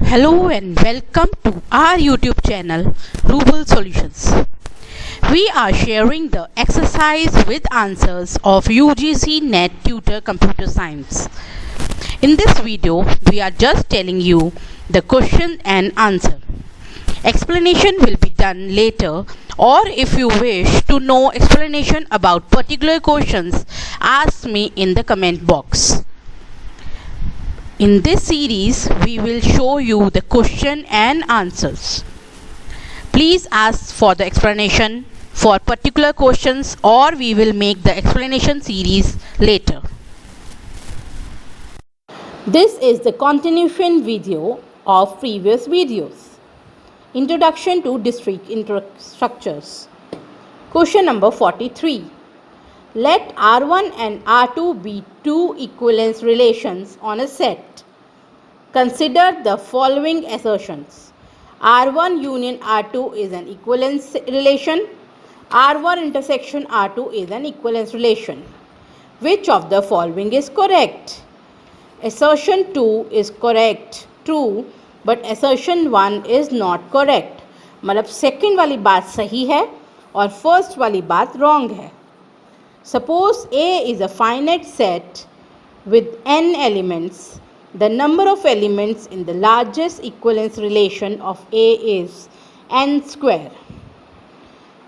Hello and welcome to our YouTube channel Rubal Solutions. We are sharing the exercise with answers of UGC NET Tutor Computer Science. In this video, we are just telling you the question and answer. Explanation will be done later, or if you wish to know explanation about particular questions, ask me in the comment box. In this series, we will show you the question and answers. Please ask for the explanation for particular questions, or we will make the explanation series later. This is the continuation video of previous videos. Introduction to discrete structures. Question number 43. Let R1 and R2 be two equivalence relations on a set. Consider the following assertions. R1 union R2 is an equivalence relation. R1 intersection R2 is an equivalence relation. Which of the following is correct? Assertion 2 is correct, true, but assertion 1 is not correct. मतलब second वाली बात सही है और first वाली बात wrong है. Suppose A is a finite set with n elements. The number of elements in the largest equivalence relation of A is n square.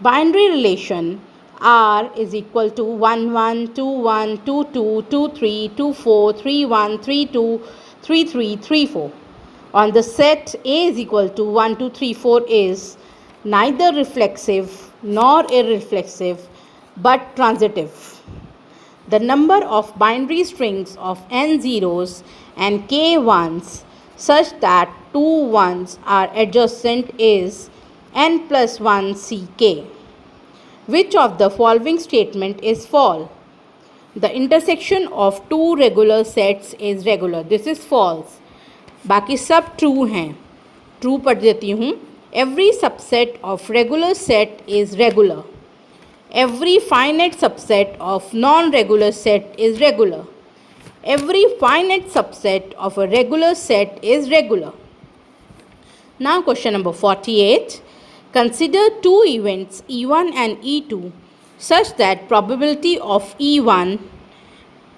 Binary relation R is equal to 1 1, 2 1, 2 2, 2 3, 2 4, 3 1, 3 2, 3 3, 3 4. On the set A is equal to 1 2 3 4 is neither reflexive nor irreflexive but transitive. The number of binary strings of n zeros and k ones such that two ones are adjacent is n plus 1 ck. Which of the following statement is false? The intersection of two regular sets is regular. This is false. बाकी सब true हैं. True पढ़ देती हूँ. Every subset of regular set is regular. Every finite subset of non-regular set is regular. Every finite subset of a regular set is regular. Now question number 48. Consider two events E1 and E2 such that probability of E1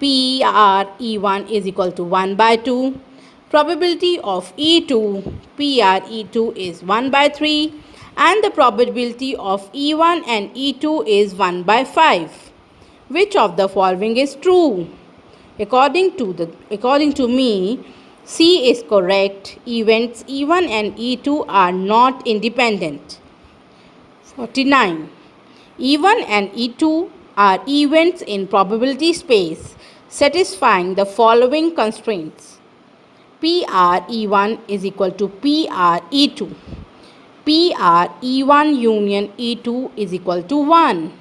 PR E1 is equal to 1 by 2. Probability of E2 PR E2 is 1 by 3. And the probability of E1 and E2 is 1 by 5. Which of the following is true? According to me, C is correct. Events E1 and E2 are not independent. 49. E1 and E2 are events in probability space satisfying the following constraints. PR E1 is equal to PR E2. PR E1 union E2 is equal to 1.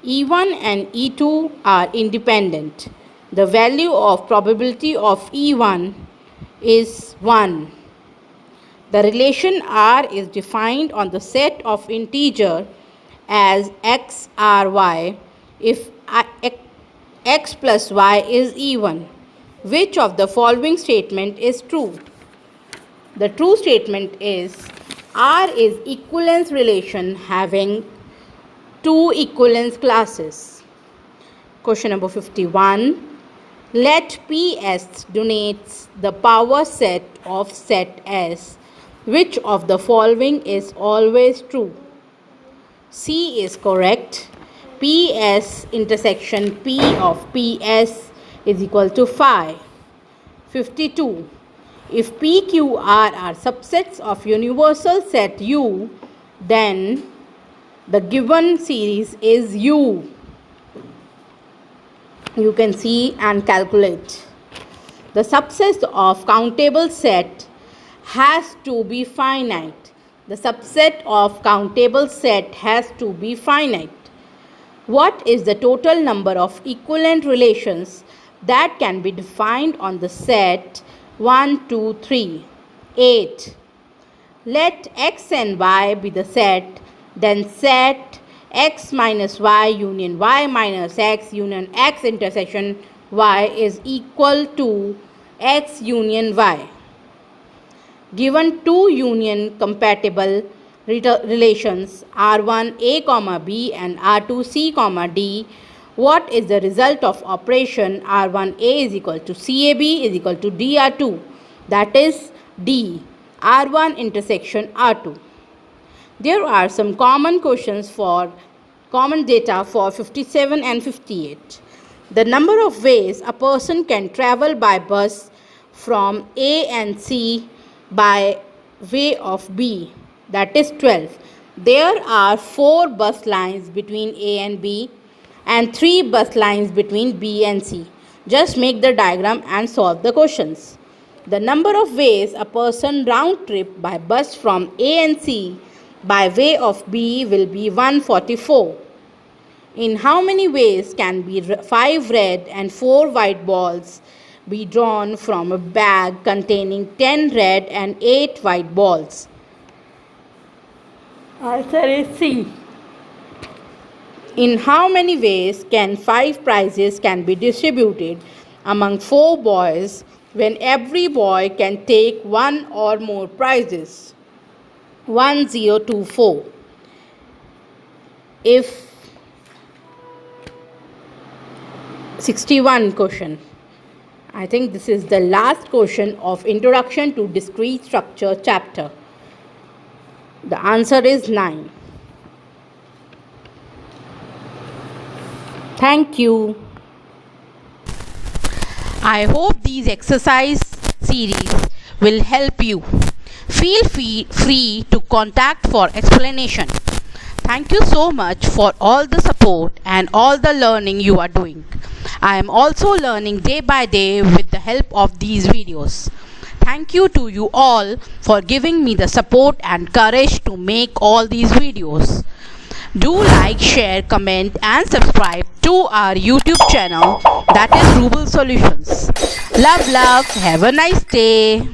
E1 and E2 are independent. The value of probability of E1 is 1. The relation R is defined on the set of integer as x r y if x plus y is even. Which of the following statement is true? The true statement is R is equivalence relation having two equivalence classes. Question number 51. Let PS denotes the power set of set S. Which of the following is always true? C is correct. PS intersection P of PS is equal to 5. 52. If PQR are subsets of universal set U, then the given series is U. You can see and calculate. The subset of countable set has to be finite. The subset of countable set has to be finite. What is the total number of equivalent relations that can be defined on the set 1, 2, 3, 8. Let x and y be the set, then set x minus y union y minus x union x intersection y is equal to x union y. Given two union compatible relations R1 A comma B and R2 C comma D, what is the result of operation R1 A is equal to CAB is equal to DR2, that is D R1 intersection R2. There are some common questions for common data for 57 and 58. The number of ways a person can travel by bus from A and C by way of B, that is 12. There are 4 bus lines between A and B and 3 bus lines between B and C. Just make the diagram and solve the questions. The number of ways a person round trip by bus from A and C by way of B will be 144. In how many ways can be 5 red and 4 white balls be drawn from a bag containing 10 red and 8 white balls? Answer is C. In how many ways can 5 prizes can be distributed among 4 boys when every boy can take 1 or more prizes? 1024. If 61 question. I think this is the last question of Introduction to Discrete Structure chapter. The answer is 9. Thank you. I hope these exercise series will help you. Feel free to contact for explanation. Thank you so much for all the support and all the learning you are doing. I am also learning day by day with the help of these videos. Thank you to you all for giving me the support and courage to make all these videos. Do like, share, comment and subscribe to our YouTube channel, that is Rubal Solutions. Love. Have a nice day.